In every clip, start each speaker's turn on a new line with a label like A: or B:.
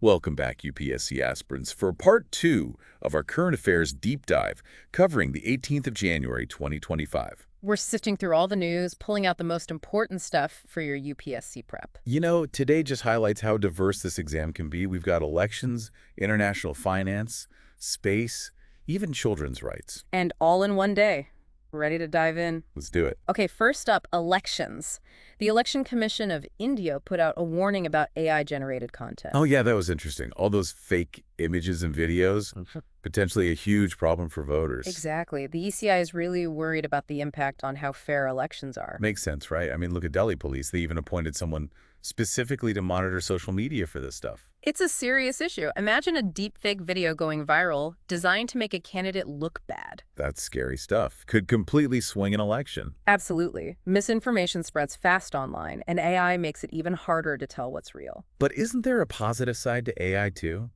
A: Welcome back, UPSC aspirants, for part 2 of our Current Affairs Deep Dive, covering the 18th of January, 2025.
B: We're sifting through all the news, pulling out the most important stuff for your UPSC prep.
A: You know, today just highlights how diverse this exam can be. We've got elections, international finance, space, even children's rights.
B: And all in one day. Ready to dive in?
A: Let's do it.
B: Okay, first up, elections. The Election Commission of India put out a warning about AI-generated content.
A: Oh, yeah, that was interesting. All those fake images and videos, potentially a huge problem for voters.
B: Exactly. The ECI is really worried about the impact on how fair elections are.
A: Makes sense, right? I mean, look at Delhi police. They even appointed someone specifically to monitor social media for this stuff.
B: It's a serious issue. Imagine a deepfake video going viral designed to make a candidate look bad.
A: That's scary stuff. Could completely swing an election.
B: Absolutely. Misinformation spreads fast online, and AI makes it even harder to tell what's real.
A: But isn't there a positive side to AI too?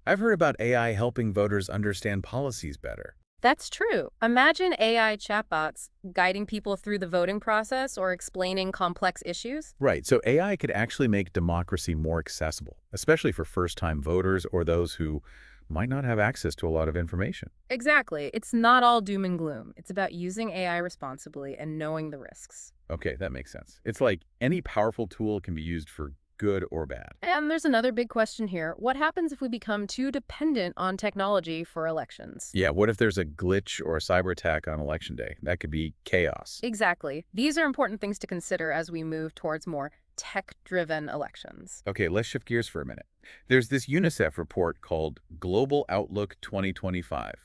A: I've heard about AI helping voters understand policies better.
B: That's true. Imagine AI chatbots guiding people through the voting process or explaining complex issues.
A: Right, so AI could actually make democracy more accessible, especially for first-time voters or those who might not have access to a lot of information.
B: Exactly. It's not all doom and gloom. It's about using AI responsibly and knowing the risks.
A: Okay, that makes sense. It's like any powerful tool can be used for good or bad.
B: And there's another big question here. What happens if we become too dependent on technology for elections?
A: Yeah, what if there's a glitch or a cyber attack on election day? That could be chaos.
B: Exactly. These are important things to consider as we move towards more tech-driven elections.
A: Okay, let's shift gears for a minute. There's this UNICEF report called Global Outlook 2025,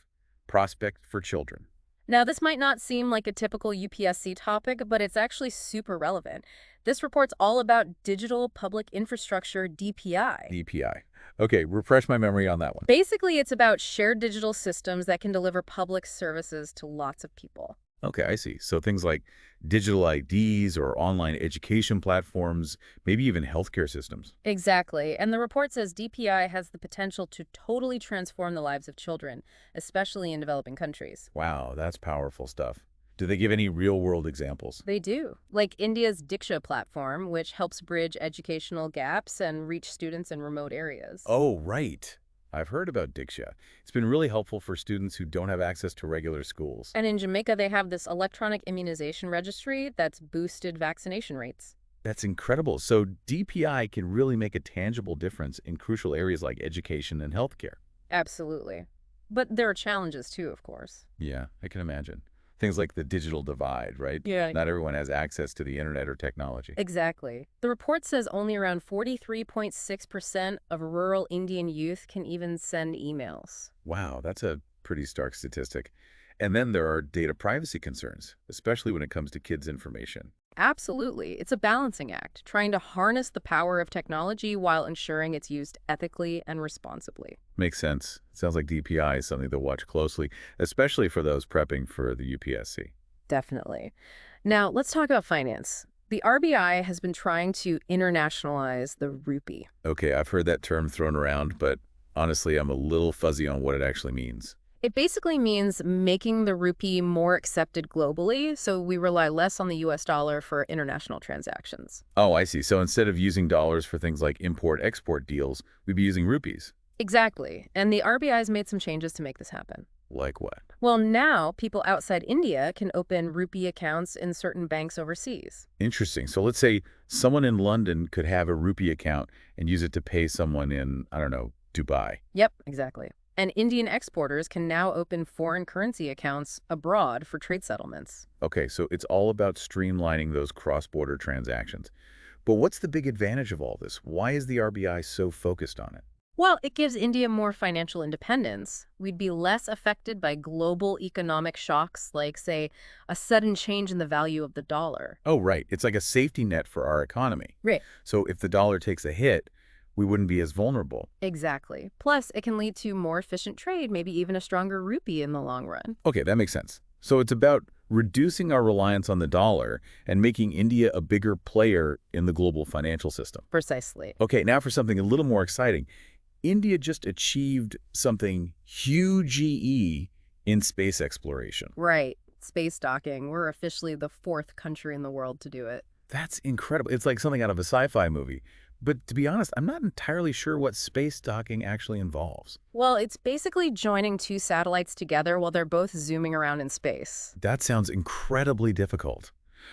A: Prospect for Children.
B: Now, this might not seem like a typical UPSC topic, but it's actually super relevant. This report's all about digital public infrastructure, DPI.
A: DPI. Okay, refresh my memory on that one.
B: Basically, it's about shared digital systems that can deliver public services to lots of people.
A: Okay, I see. So things like digital IDs or online education platforms, maybe even healthcare systems.
B: Exactly. And the report says DPI has the potential to totally transform the lives of children, especially in developing countries.
A: Wow, that's powerful stuff. Do they give any real-world examples?
B: They do. Like India's Diksha platform, which helps bridge educational gaps and reach students in remote areas.
A: Oh, right. I've heard about Diksha. It's been really helpful for students who don't have access to regular schools.
B: And in Jamaica, they have this electronic immunization registry that's boosted vaccination rates.
A: That's incredible. So DPI can really make a tangible difference in crucial areas like education and healthcare.
B: Absolutely. But there are challenges too, of course.
A: Yeah, I can imagine. Things like the digital divide, right?
B: Yeah.
A: Not everyone has access to the internet or technology.
B: Exactly. The report says only around 43.6% of rural Indian youth can even send emails.
A: Wow, that's a pretty stark statistic. And then there are data privacy concerns, especially when it comes to kids' information.
B: Absolutely. It's a balancing act, trying to harness the power of technology while ensuring it's used ethically and responsibly.
A: Makes sense. Sounds like DPI is something to watch closely, especially for those prepping for the UPSC.
B: Definitely. Now, let's talk about finance. The RBI has been trying to internationalize the rupee.
A: Okay, I've heard that term thrown around, but honestly, I'm a little fuzzy on what it actually means.
B: It basically means making the rupee more accepted globally, so we rely less on the US dollar for international transactions.
A: Oh, I see. So instead of using dollars for things like import-export deals, we'd be using rupees.
B: Exactly. And the RBI has made some changes to make this happen.
A: Like what?
B: Well, now people outside India can open rupee accounts in certain banks overseas.
A: Interesting. So let's say someone in London could have a rupee account and use it to pay someone in, I don't know, Dubai.
B: Yep, exactly. And Indian exporters can now open foreign currency accounts abroad for trade settlements.
A: Okay, so it's all about streamlining those cross-border transactions. But what's the big advantage of all this? Why is the RBI so focused on it?
B: Well, it gives India more financial independence. We'd be less affected by global economic shocks like, say, a sudden change in the value of the dollar.
A: Oh, right. It's like a safety net for our economy.
B: Right.
A: So if the dollar takes a hit, we wouldn't be as vulnerable.
B: Exactly. Plus, it can lead to more efficient trade, maybe even a stronger rupee in the long run.
A: Okay, that makes sense. So it's about reducing our reliance on the dollar and making India a bigger player in the global financial system.
B: Precisely.
A: Okay, now for something a little more exciting. India just achieved something huge in space exploration.
B: Right. Space docking. We're officially the 4th country in the world to do it.
A: That's incredible. It's like something out of a sci-fi movie. But to be honest, I'm not entirely sure what space docking actually involves.
B: Well, it's basically joining two satellites together while they're both zooming around in space.
A: That sounds incredibly difficult.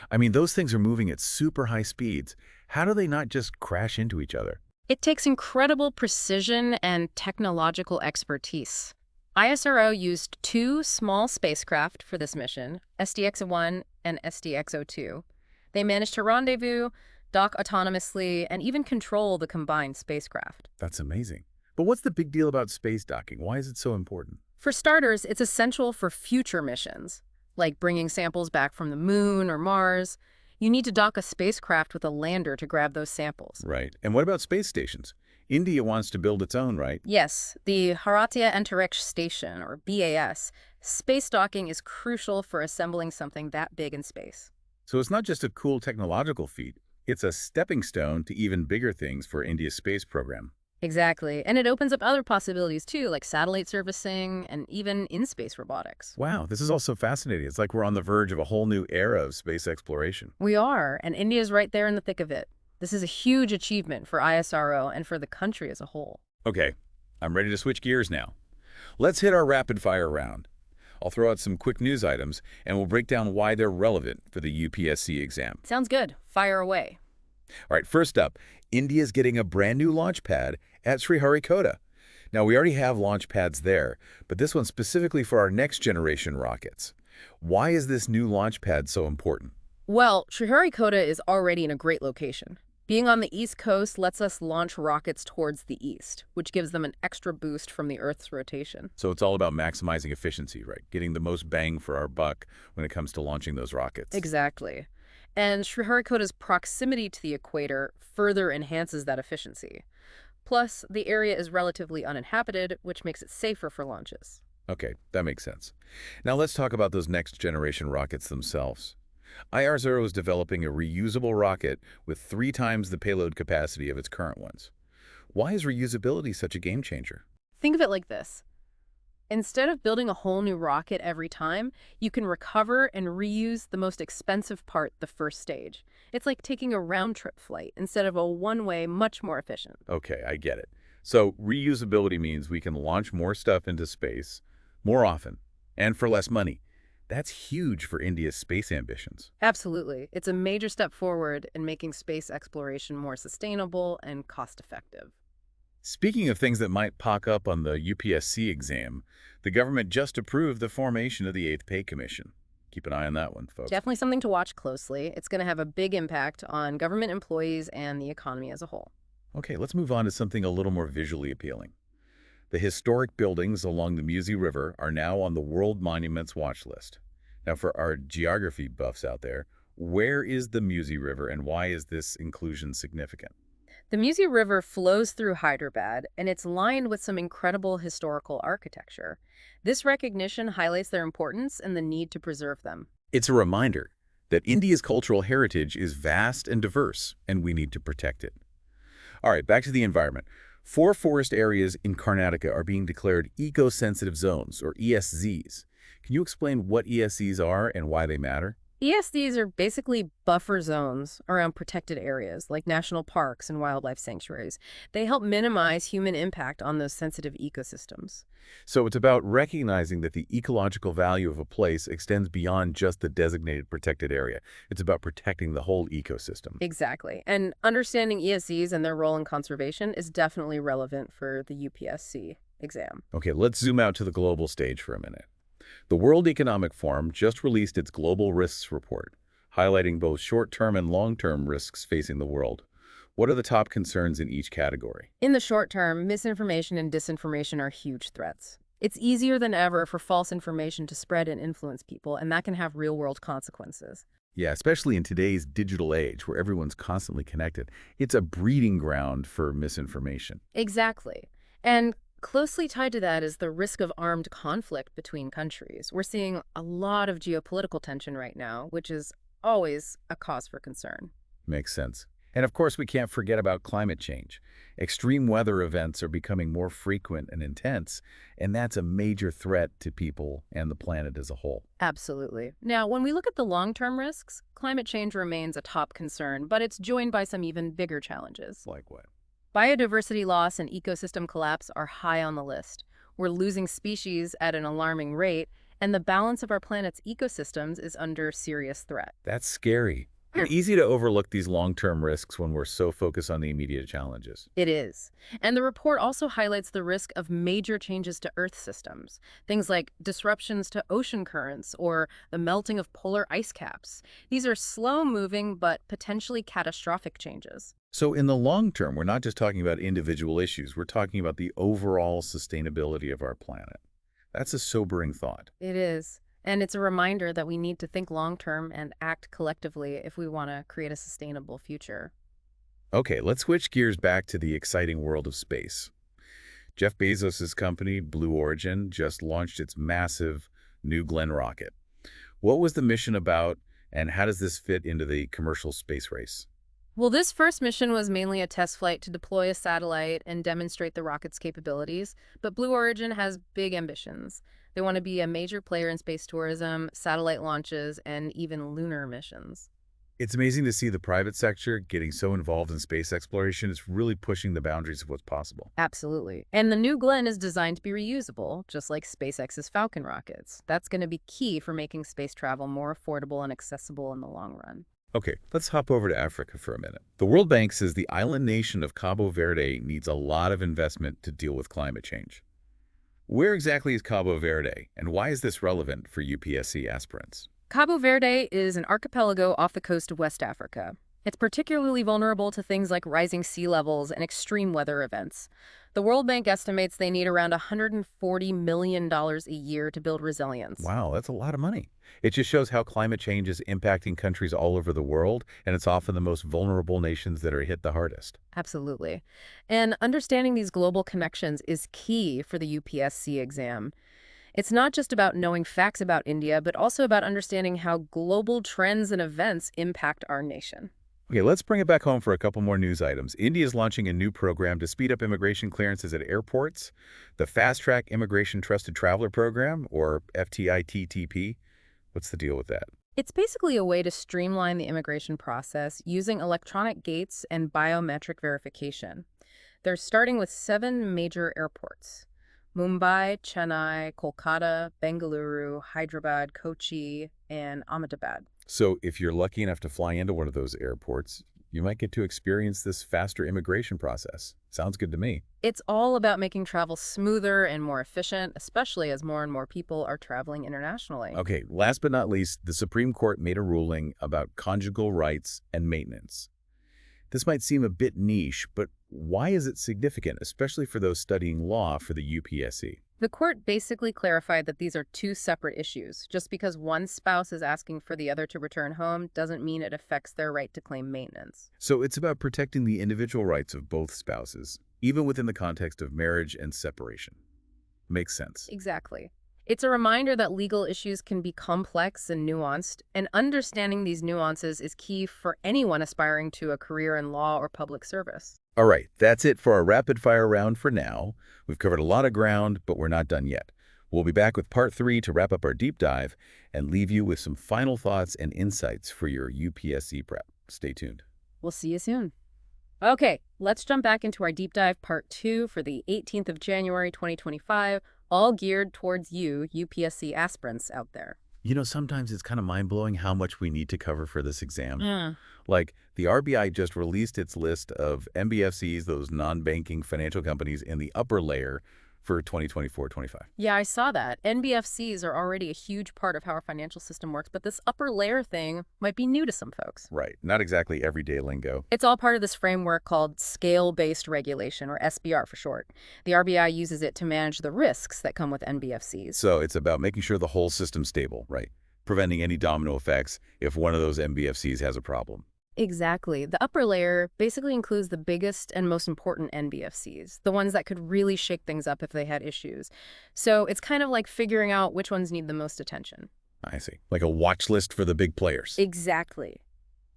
A: I mean, those things are moving at super high speeds. How do they not just crash into each other?
B: It takes incredible precision and technological expertise. ISRO used two small spacecraft for this mission, SDX-1 and SDX-02. They managed to rendezvous, dock autonomously, and even control the combined spacecraft.
A: That's amazing. But what's the big deal about space docking? Why is it so important?
B: For starters, it's essential for future missions, like bringing samples back from the moon or Mars. You need to dock a spacecraft with a lander to grab those samples.
A: Right. And what about space stations? India wants to build its own, right?
B: Yes, the Bharatiya Antariksh Station, or BAS, space docking is crucial for assembling something that big in space.
A: So it's not just a cool technological feat. It's a stepping stone to even bigger things for India's space program.
B: Exactly, and it opens up other possibilities too, like satellite servicing and even in-space robotics.
A: Wow, this is also fascinating. It's like we're on the verge of a whole new era of space exploration.
B: We are, and India's right there in the thick of it. This is a huge achievement for ISRO and for the country as a whole.
A: Okay, I'm ready to switch gears now. Let's hit our rapid fire round. I'll throw out some quick news items, and we'll break down why they're relevant for the UPSC exam.
B: Sounds good. Fire away.
A: All right, first up, India's getting a brand new launch pad at Sriharikota. Now, we already have launch pads there, but this one's specifically for our next generation rockets. Why is this new launch pad so important?
B: Well, Sriharikota is already in a great location. Being on the East Coast lets us launch rockets towards the east, which gives them an extra boost from the Earth's rotation.
A: So it's all about maximizing efficiency, right? Getting the most bang for our buck when it comes to launching those rockets.
B: Exactly. And Sriharikota's proximity to the equator further enhances that efficiency. Plus, the area is relatively uninhabited, which makes it safer for launches.
A: Okay, that makes sense. Now let's talk about those next generation rockets themselves. IR-0 is developing a reusable rocket with 3 times the payload capacity of its current ones. Why is reusability such a game changer?
B: Think of it like this. Instead of building a whole new rocket every time, you can recover and reuse the most expensive part the first stage. It's like taking a round-trip flight instead of a one-way, much more efficient.
A: Okay, I get it. So reusability means we can launch more stuff into space more often and for less money. That's huge for India's space ambitions.
B: Absolutely. It's a major step forward in making space exploration more sustainable and cost-effective.
A: Speaking of things that might pop up on the UPSC exam, the government just approved the formation of the 8th Pay Commission. Keep an eye on that one, folks.
B: Definitely something to watch closely. It's going to have a big impact on government employees and the economy as a whole.
A: Okay, let's move on to something a little more visually appealing. The historic buildings along the Musi River are now on the World Monuments Watch list. Now, for our geography buffs out there, where is the Musi River and why is this inclusion significant?
B: The Musi River flows through Hyderabad, and it's lined with some incredible historical architecture. This recognition highlights their importance and the need to preserve them.
A: It's a reminder that India's cultural heritage is vast and diverse, and we need to protect it. All right, back to the environment. 4 forest areas in Karnataka are being declared eco-sensitive zones, or ESZs. Can you explain what ESZs are and why they matter?
B: ESDs are basically buffer zones around protected areas like national parks and wildlife sanctuaries. They help minimize human impact on those sensitive ecosystems.
A: So it's about recognizing that the ecological value of a place extends beyond just the designated protected area. It's about protecting the whole ecosystem.
B: Exactly. And understanding ESDs and their role in conservation is definitely relevant for the UPSC exam.
A: Okay, let's zoom out to the global stage for a minute. The World Economic Forum just released its Global Risks Report, highlighting both short-term and long-term risks facing the world. What are the top concerns in each category?
B: In the short term, misinformation and disinformation are huge threats. It's easier than ever for false information to spread and influence people, and that can have real-world consequences.
A: Yeah, especially in today's digital age where everyone's constantly connected. It's a breeding ground for misinformation.
B: Exactly. And closely tied to that is the risk of armed conflict between countries. We're seeing a lot of geopolitical tension right now, which is always a cause for concern.
A: Makes sense. And of course, we can't forget about climate change. Extreme weather events are becoming more frequent and intense, and that's a major threat to people and the planet as a whole.
B: Absolutely. Now, when we look at the long-term risks, climate change remains a top concern, but it's joined by some even bigger challenges.
A: Like what?
B: Biodiversity loss and ecosystem collapse are high on the list. We're losing species at an alarming rate, and the balance of our planet's ecosystems is under serious threat.
A: That's scary. And easy to overlook these long-term risks when we're so focused on the immediate challenges.
B: It is. And the report also highlights the risk of major changes to Earth systems, things like disruptions to ocean currents or the melting of polar ice caps. These are slow-moving but potentially catastrophic changes.
A: So in the long term, we're not just talking about individual issues, we're talking about the overall sustainability of our planet. That's a sobering thought.
B: It is. And it's a reminder that we need to think long-term and act collectively if we want to create a sustainable future.
A: Okay, let's switch gears back to the exciting world of space. Jeff Bezos' company, Blue Origin, just launched its massive New Glenn rocket. What was the mission about, and how does this fit into the commercial space race?
B: Well, this first mission was mainly a test flight to deploy a satellite and demonstrate the rocket's capabilities, but Blue Origin has big ambitions. They want to be a major player in space tourism, satellite launches, and even lunar missions.
A: It's amazing to see the private sector getting so involved in space exploration. It's really pushing the boundaries of what's possible.
B: Absolutely. And the New Glenn is designed to be reusable, just like SpaceX's Falcon rockets. That's going to be key for making space travel more affordable and accessible in the long run.
A: Okay, let's hop over to Africa for a minute. The World Bank says the island nation of Cabo Verde needs a lot of investment to deal with climate change. Where exactly is Cabo Verde, and why is this relevant for UPSC aspirants?
B: Cabo Verde is an archipelago off the coast of West Africa. It's particularly vulnerable to things like rising sea levels and extreme weather events. The World Bank estimates they need around $140 million a year to build resilience.
A: Wow, that's a lot of money. It just shows how climate change is impacting countries all over the world, and it's often the most vulnerable nations that are hit the hardest.
B: Absolutely. And understanding these global connections is key for the UPSC exam. It's not just about knowing facts about India, but also about understanding how global trends and events impact our nation.
A: Okay, let's bring it back home for a couple more news items. India is launching a new program to speed up immigration clearances at airports, the Fast Track Immigration Trusted Traveler Program, or FTITTP. What's the deal with that?
B: It's basically a way to streamline the immigration process using electronic gates and biometric verification. They're starting with 7 major airports: Mumbai, Chennai, Kolkata, Bengaluru, Hyderabad, Kochi, and Ahmedabad.
A: So if you're lucky enough to fly into one of those airports, you might get to experience this faster immigration process. Sounds good to me.
B: It's all about making travel smoother and more efficient, especially as more and more people are traveling internationally.
A: Okay, last but not least, the Supreme Court made a ruling about conjugal rights and maintenance. This might seem a bit niche, but why is it significant, especially for those studying law for the UPSC?
B: The court basically clarified that these are 2 separate issues. Just because one spouse is asking for the other to return home doesn't mean it affects their right to claim maintenance.
A: So it's about protecting the individual rights of both spouses, even within the context of marriage and separation. Makes sense.
B: Exactly. It's a reminder that legal issues can be complex and nuanced, and understanding these nuances is key for anyone aspiring to a career in law or public service.
A: All right, that's it for our rapid-fire round for now. We've covered a lot of ground, but we're not done yet. We'll be back with part 3 to wrap up our deep dive and leave you with some final thoughts and insights for your UPSC prep. Stay tuned.
B: We'll see you soon. Okay, let's jump back into our deep dive part 2 for the 18th of January 2025, all geared towards you, UPSC aspirants out there.
A: You know, sometimes it's kind of mind-blowing how much we need to cover for this exam.
B: Yeah.
A: Like, the RBI just released its list of NBFCs, those non-banking financial companies, in the upper layer for 2024-25.
B: Yeah, I saw that. NBFCs are already a huge part of how our financial system works, but this upper layer thing might be new to some folks.
A: Right. Not exactly everyday lingo.
B: It's all part of this framework called scale-based regulation, or SBR for short. The RBI uses it to manage the risks that come with NBFCs.
A: So it's about making sure the whole system's stable, right? Preventing any domino effects if one of those NBFCs has a problem.
B: Exactly. The upper layer basically includes the biggest and most important NBFCs, the ones that could really shake things up if they had issues. So it's kind of like figuring out which ones need the most attention.
A: I see. Like a watch list for the big players.
B: Exactly.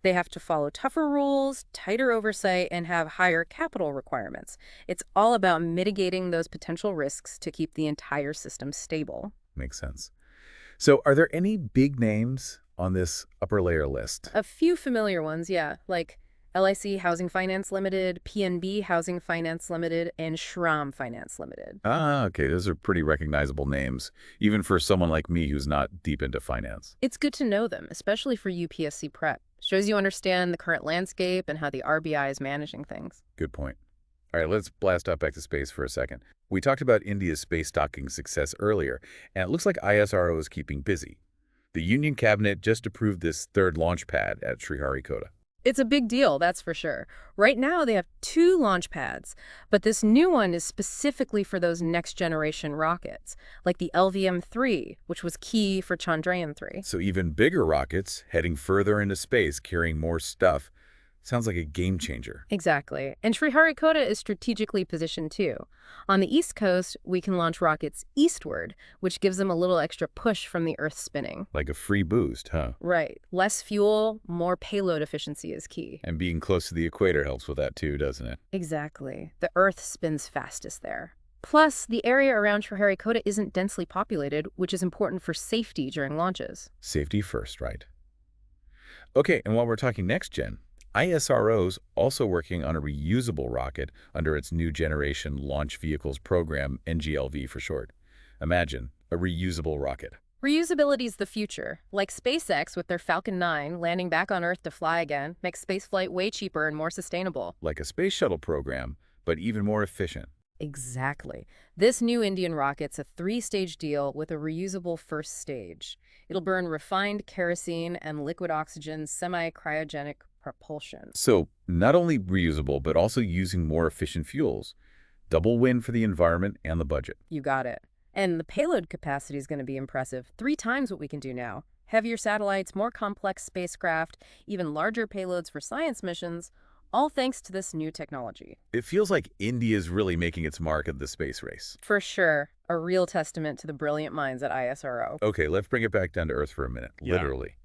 B: They have to follow tougher rules, tighter oversight, and have higher capital requirements. It's all about mitigating those potential risks to keep the entire system stable.
A: Makes sense. So are there any big names on this upper layer list?
B: A few familiar ones, yeah, like LIC Housing Finance Limited, PNB Housing Finance Limited, and Shram Finance Limited.
A: Ah, okay, those are pretty recognizable names, even for someone like me who's not deep into finance.
B: It's good to know them, especially for UPSC prep. Shows you understand the current landscape and how the RBI is managing things.
A: Good point. All right, let's blast up back to space for a second. We talked about India's space docking success earlier, and it looks like ISRO is keeping busy. The Union Cabinet just approved this third launch pad at Sriharikota.
B: It's a big deal, that's for sure. Right now, they have 2 launch pads, but this new one is specifically for those next-generation rockets, like the LVM-3, which was key for Chandrayaan-3.
A: So even bigger rockets heading further into space, carrying more stuff. Sounds like a game changer.
B: Exactly. And Sriharikota is strategically positioned too. On the East Coast, we can launch rockets eastward, which gives them a little extra push from the Earth spinning.
A: Like a free boost, huh?
B: Right. Less fuel, more payload efficiency is key.
A: And being close to the equator helps with that too, doesn't it?
B: Exactly. The Earth spins fastest there. Plus, the area around Sriharikota isn't densely populated, which is important for safety during launches.
A: Safety first, right? Okay, and while we're talking next gen, ISRO's also working on a reusable rocket under its New Generation Launch Vehicles Program, NGLV for short. Imagine a reusable rocket.
B: Reusability is the future. Like SpaceX with their Falcon 9 landing back on Earth to fly again makes spaceflight way cheaper and more sustainable.
A: Like a space shuttle program, but even more efficient.
B: Exactly. This new Indian rocket's a 3-stage deal with a reusable first stage. It'll burn refined kerosene and liquid oxygen semi-cryogenic propulsion.
A: So not only reusable, but also using more efficient fuels. Double win for the environment and the budget.
B: You got it. And the payload capacity is going to be impressive. 3 times what we can do now. Heavier satellites, more complex spacecraft, even larger payloads for science missions, all thanks to this new technology.
A: It feels like India's really making its mark at the space race.
B: For sure, a real testament to the brilliant minds at ISRO.
A: Okay, let's bring it back down to Earth for a minute,
C: Yeah.
A: literally.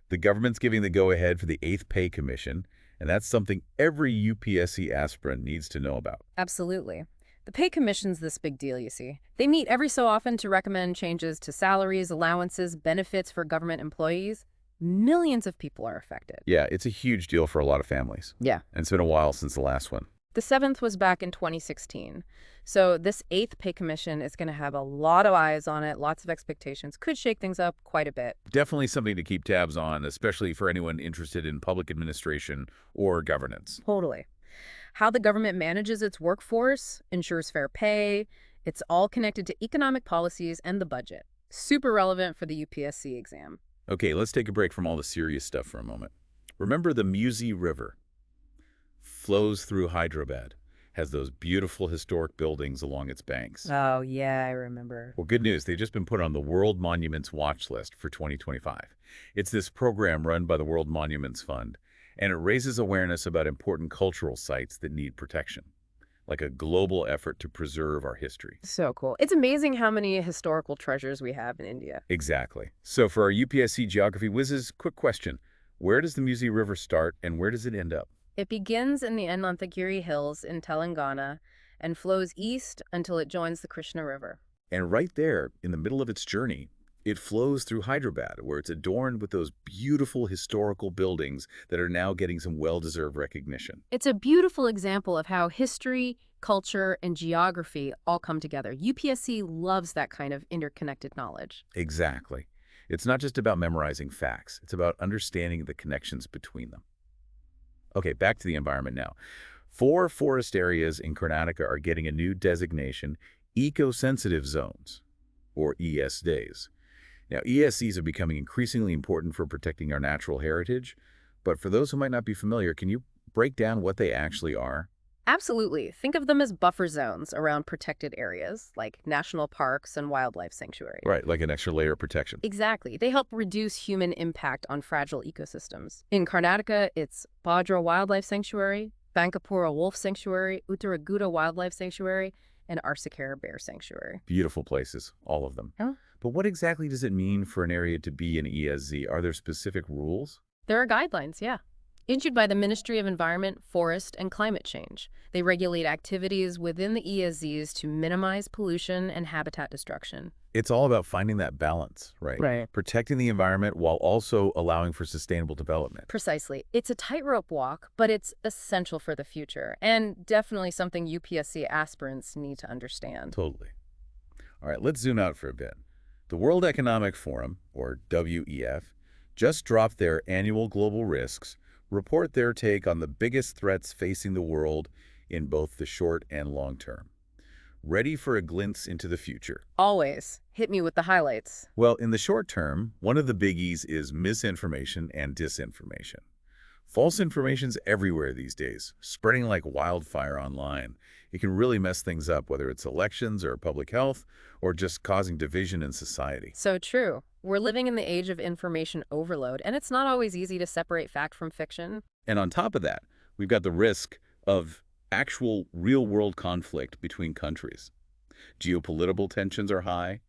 A: The government's giving the go-ahead for the 8th Pay Commission, and that's something every UPSC aspirant needs to know about.
B: Absolutely. The Pay Commission's this big deal, you see. They meet every so often to recommend changes to salaries, allowances, benefits for government employees. Millions of people are affected.
A: Yeah, it's a huge deal for a lot of families.
B: Yeah.
A: And it's been a while since the last one.
B: The 7th was back in 2016. So this 8th Pay Commission is going to have a lot of eyes on it, lots of expectations, could shake things up quite a bit.
A: Definitely something to keep tabs on, especially for anyone interested in public administration or governance.
B: Totally. How the government manages its workforce, ensures fair pay, it's all connected to economic policies and the budget. Super relevant for the UPSC exam.
A: Okay, let's take a break from all the serious stuff for a moment. Remember the Musi River? Flows through Hyderabad, has those beautiful historic buildings along its banks.
B: Oh, yeah, I remember.
A: Well, good news, they've just been put on the World Monuments Watch List for 2025. It's this program run by the World Monuments Fund, and it raises awareness about important cultural sites that need protection, like a global effort to preserve our history.
B: So cool. It's amazing how many historical treasures we have in India.
A: Exactly. So for our UPSC geography whizzes, quick question. Where does the Musi River start and where does it end up?
B: It begins in the Anantagiri Hills in Telangana and flows east until it joins the Krishna River.
A: And right there, in the middle of its journey, it flows through Hyderabad, where it's adorned with those beautiful historical buildings that are now getting some well-deserved recognition.
B: It's a beautiful example of how history, culture, and geography all come together. UPSC loves that kind of interconnected knowledge.
A: Exactly. It's not just about memorizing facts. It's about understanding the connections between them. Okay, back to the environment now. 4 forest areas in Karnataka are getting a new designation, eco-sensitive zones, or ESDs. Now, ESCs are becoming increasingly important for protecting our natural heritage, but for those who might not be familiar, can you break down what they actually are?
B: Absolutely. Think of them as buffer zones around protected areas, like national parks and wildlife sanctuaries.
A: Right, like an extra layer of protection.
B: Exactly. They help reduce human impact on fragile ecosystems. In Karnataka, it's Bhadra Wildlife Sanctuary, Bankapura Wolf Sanctuary, Uttaraguda Wildlife Sanctuary, and Arsikara Bear Sanctuary.
A: Beautiful places, all of them.
B: Huh?
A: But what exactly does it mean for an area to be an ESZ? Are there specific rules?
B: There are guidelines, yeah. Issued by the Ministry of Environment, Forest, and Climate Change. They regulate activities within the ESZs to minimize pollution and habitat destruction.
A: It's all about finding that balance, right?
B: Right.
A: Protecting the environment while also allowing for sustainable development.
B: Precisely. It's a tightrope walk, but it's essential for the future, and definitely something UPSC aspirants need to understand.
A: Totally. All right, let's zoom out for a bit. The World Economic Forum, or WEF, just dropped their annual global risks report, their take on the biggest threats facing the world in both the short and long term. Ready for a glimpse into the future?
B: Always. Hit me with the highlights.
A: Well, in the short term, one of the biggies is misinformation and disinformation. False information's everywhere these days, spreading like wildfire online. It can really mess things up, whether it's elections or public health, or just causing division in society.
B: So true. We're living in the age of information overload, and it's not always easy to separate fact from fiction.
A: And on top of that, we've got the risk of actual real-world conflict between countries. Geopolitical tensions are high,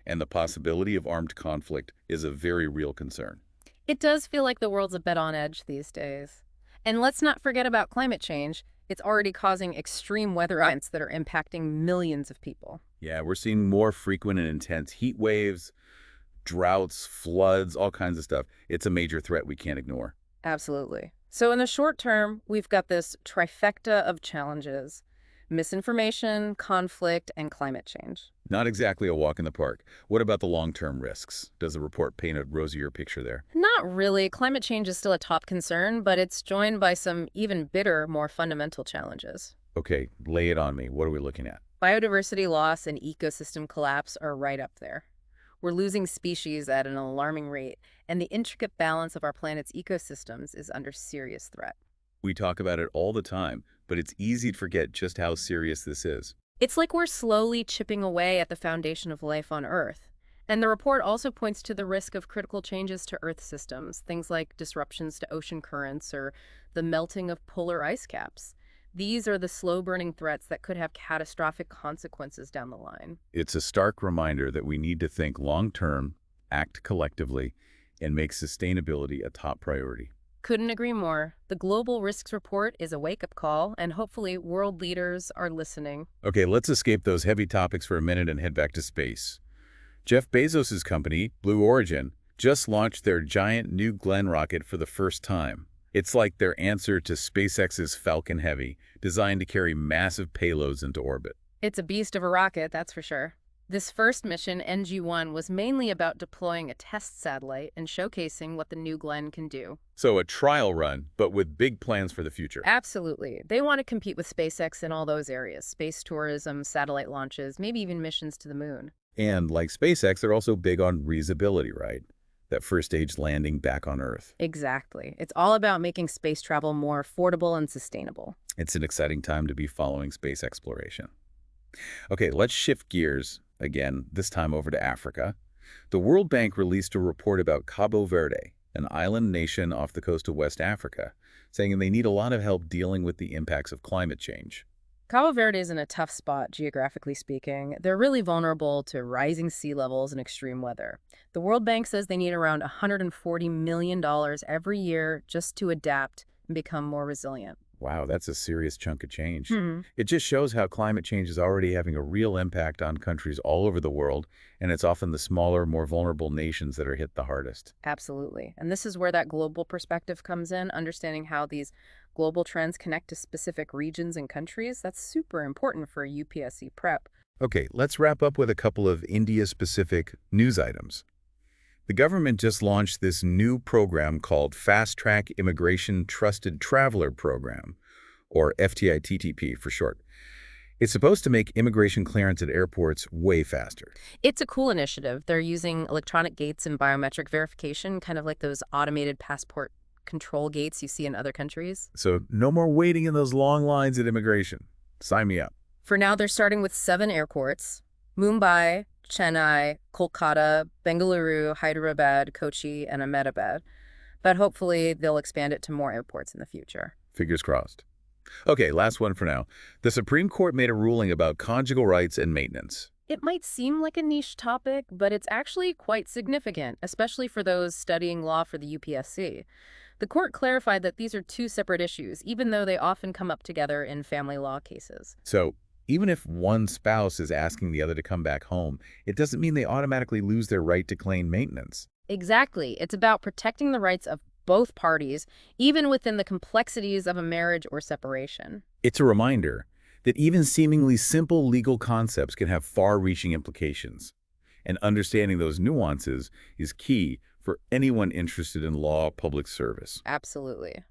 A: and the possibility of armed conflict is a very real concern.
B: It does feel like the world's a bit on edge these days. And let's not forget about climate change. It's already causing extreme weather events that are impacting millions of people.
A: Yeah, we're seeing more frequent and intense heat waves, droughts, floods, all kinds of stuff. It's a major threat we can't ignore.
B: Absolutely. So in the short term, we've got this trifecta of challenges: misinformation, conflict, and climate change.
A: Not exactly a walk in the park. What about the long-term risks? Does the report paint a rosier picture there?
B: Not really. Climate change is still a top concern, but it's joined by some even bigger, more fundamental challenges.
A: Okay, lay it on me. What are we looking at?
B: Biodiversity loss and ecosystem collapse are right up there. We're losing species at an alarming rate, and the intricate balance of our planet's ecosystems is under serious threat.
A: We talk about it all the time, but it's easy to forget just how serious this is.
B: It's like we're slowly chipping away at the foundation of life on Earth. And the report also points to the risk of critical changes to Earth systems, things like disruptions to ocean currents or the melting of polar ice caps. These are the slow-burning threats that could have catastrophic consequences down the line.
A: It's a stark reminder that we need to think long-term, act collectively, and make sustainability a top priority.
B: Couldn't agree more. The Global Risks Report is a wake-up call, and hopefully world leaders are listening.
A: Okay, let's escape those heavy topics for a minute and head back to space. Jeff Bezos' company, Blue Origin, just launched their giant New Glenn rocket for the first time. It's like their answer to SpaceX's Falcon Heavy, designed to carry massive payloads into orbit.
B: It's a beast of a rocket, that's for sure. This first mission, NG-1, was mainly about deploying a test satellite and showcasing what the New Glenn can do.
A: So a trial run, but with big plans for the future.
B: Absolutely. They want to compete with SpaceX in all those areas: space tourism, satellite launches, maybe even missions to the moon.
A: And like SpaceX, they're also big on reusability, right? That first stage landing back on Earth.
B: Exactly. It's all about making space travel more affordable and sustainable.
A: It's an exciting time to be following space exploration. Okay, let's shift gears again, this time over to Africa. The World Bank released a report about Cabo Verde, an island nation off the coast of West Africa, saying they need a lot of help dealing with the impacts of climate change.
B: Cabo Verde is in a tough spot, geographically speaking. They're really vulnerable to rising sea levels and extreme weather. The World Bank says they need around $140 million every year just to adapt and become more resilient.
A: Wow, that's a serious chunk of change.
B: Hmm.
A: It just shows how climate change is already having a real impact on countries all over the world, and it's often the smaller, more vulnerable nations that are hit the hardest.
B: Absolutely. And this is where that global perspective comes in, understanding how these global trends connect to specific regions and countries. That's super important for a UPSC prep.
A: Okay, let's wrap up with a couple of India-specific news items. The government just launched this new program called Fast Track Immigration Trusted Traveler Program, or FTITTP for short. It's supposed to make immigration clearance at airports way faster.
B: It's a cool initiative. They're using electronic gates and biometric verification, kind of like those automated passport control gates you see in other countries.
A: So no more waiting in those long lines at immigration. Sign me up.
B: For now, they're starting with 7 airports: Mumbai, Chennai, Kolkata, Bengaluru, Hyderabad, Kochi, and Ahmedabad. But hopefully they'll expand it to more airports in the future.
A: Fingers crossed. Okay, last one for now. The Supreme Court made a ruling about conjugal rights and maintenance.
B: It might seem like a niche topic, but it's actually quite significant, especially for those studying law for the UPSC. The court clarified that these are two separate issues, even though they often come up together in family law cases.
A: So even if one spouse is asking the other to come back home, it doesn't mean they automatically lose their right to claim maintenance.
B: Exactly. It's about protecting the rights of both parties, even within the complexities of a marriage or separation.
A: It's a reminder that even seemingly simple legal concepts can have far-reaching implications. And understanding those nuances is key for anyone interested in law public service.
B: Absolutely.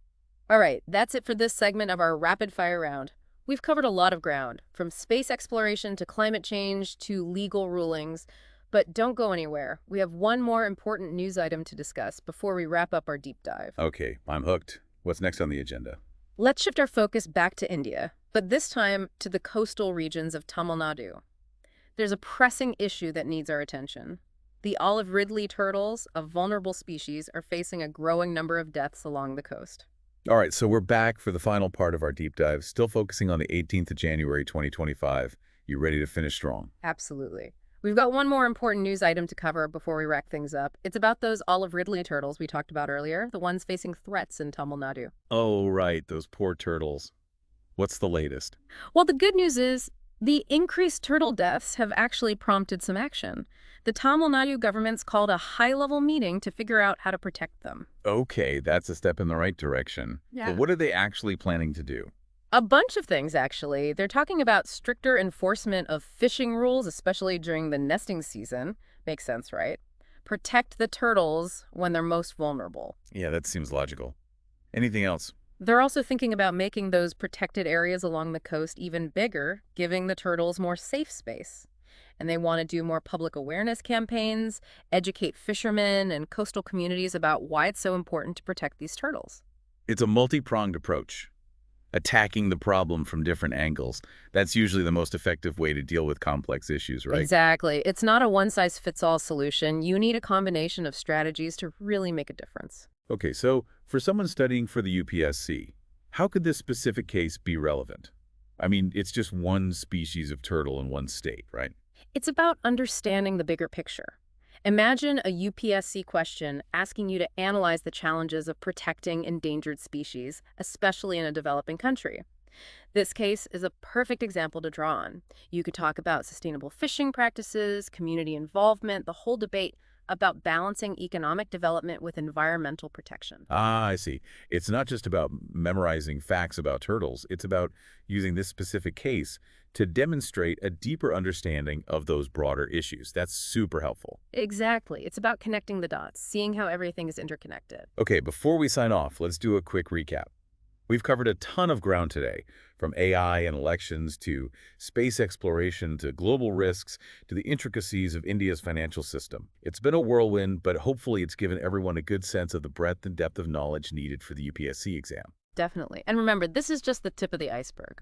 B: All right, that's it for this segment of our rapid fire round. We've covered a lot of ground, from space exploration to climate change to legal rulings. But don't go anywhere. We have one more important news item to discuss before we wrap up our deep dive.
A: Okay, I'm hooked. What's next on the agenda?
B: Let's shift our focus back to India, but this time to the coastal regions of Tamil Nadu. There's a pressing issue that needs our attention. The Olive Ridley turtles, a vulnerable species, are facing a growing number of deaths along the coast.
A: All right, so we're back for the final part of our deep dive, still focusing on the 18th of January, 2025. You ready to finish strong?
B: Absolutely. We've got one more important news item to cover before we wrap things up. It's about those Olive Ridley turtles we talked about earlier, the ones facing threats in Tamil Nadu.
A: Oh, right, those poor turtles. What's the latest?
B: Well, the good news is the increased turtle deaths have actually prompted some action. The Tamil Nadu government's called a high-level meeting to figure out how to protect them.
A: Okay, that's a step in the right direction.
B: Yeah.
A: But what are they actually planning to do?
B: A bunch of things, actually. They're talking about stricter enforcement of fishing rules, especially during the nesting season. Makes sense, right? Protect the turtles when they're most vulnerable.
A: Yeah, that seems logical. Anything else?
B: They're also thinking about making those protected areas along the coast even bigger, giving the turtles more safe space. And they want to do more public awareness campaigns, educate fishermen and coastal communities about why it's so important to protect these turtles.
A: It's a multi-pronged approach. Attacking the problem from different angles. That's usually the most effective way to deal with complex issues, right?
B: Exactly. It's not a one-size-fits-all solution. You need a combination of strategies to really make a difference.
A: Okay, so for someone studying for the UPSC, how could this specific case be relevant? I mean, it's just one species of turtle in one state, right?
B: It's about understanding the bigger picture. Imagine a UPSC question asking you to analyze the challenges of protecting endangered species, especially in a developing country. This case is a perfect example to draw on. You could talk about sustainable fishing practices, community involvement, the whole debate about balancing economic development with environmental protection.
A: Ah, I see. It's not just about memorizing facts about turtles. It's about using this specific case to demonstrate a deeper understanding of those broader issues. That's super helpful.
B: Exactly. It's about connecting the dots, seeing how everything is interconnected.
A: Okay, before we sign off, let's do a quick recap. We've covered a ton of ground today, from AI and elections to space exploration to global risks to the intricacies of India's financial system. It's been a whirlwind, but hopefully it's given everyone a good sense of the breadth and depth of knowledge needed for the UPSC exam.
B: Definitely. And remember, this is just the tip of the iceberg.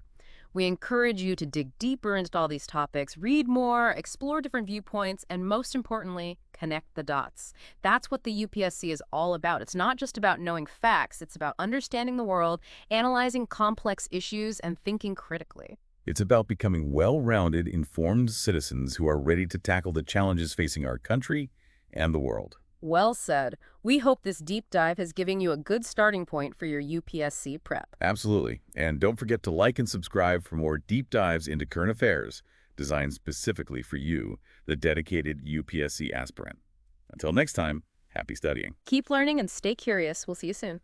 B: We encourage you to dig deeper into all these topics, read more, explore different viewpoints, and most importantly, connect the dots. That's what the UPSC is all about. It's not just about knowing facts. It's about understanding the world, analyzing complex issues, and thinking critically.
A: It's about becoming well-rounded, informed citizens who are ready to tackle the challenges facing our country and the world.
B: Well said. We hope this deep dive has given you a good starting point for your UPSC prep.
A: Absolutely. And don't forget to like and subscribe for more deep dives into current affairs designed specifically for you, the dedicated UPSC aspirant. Until next time, happy studying.
B: Keep learning and stay curious. We'll see you soon.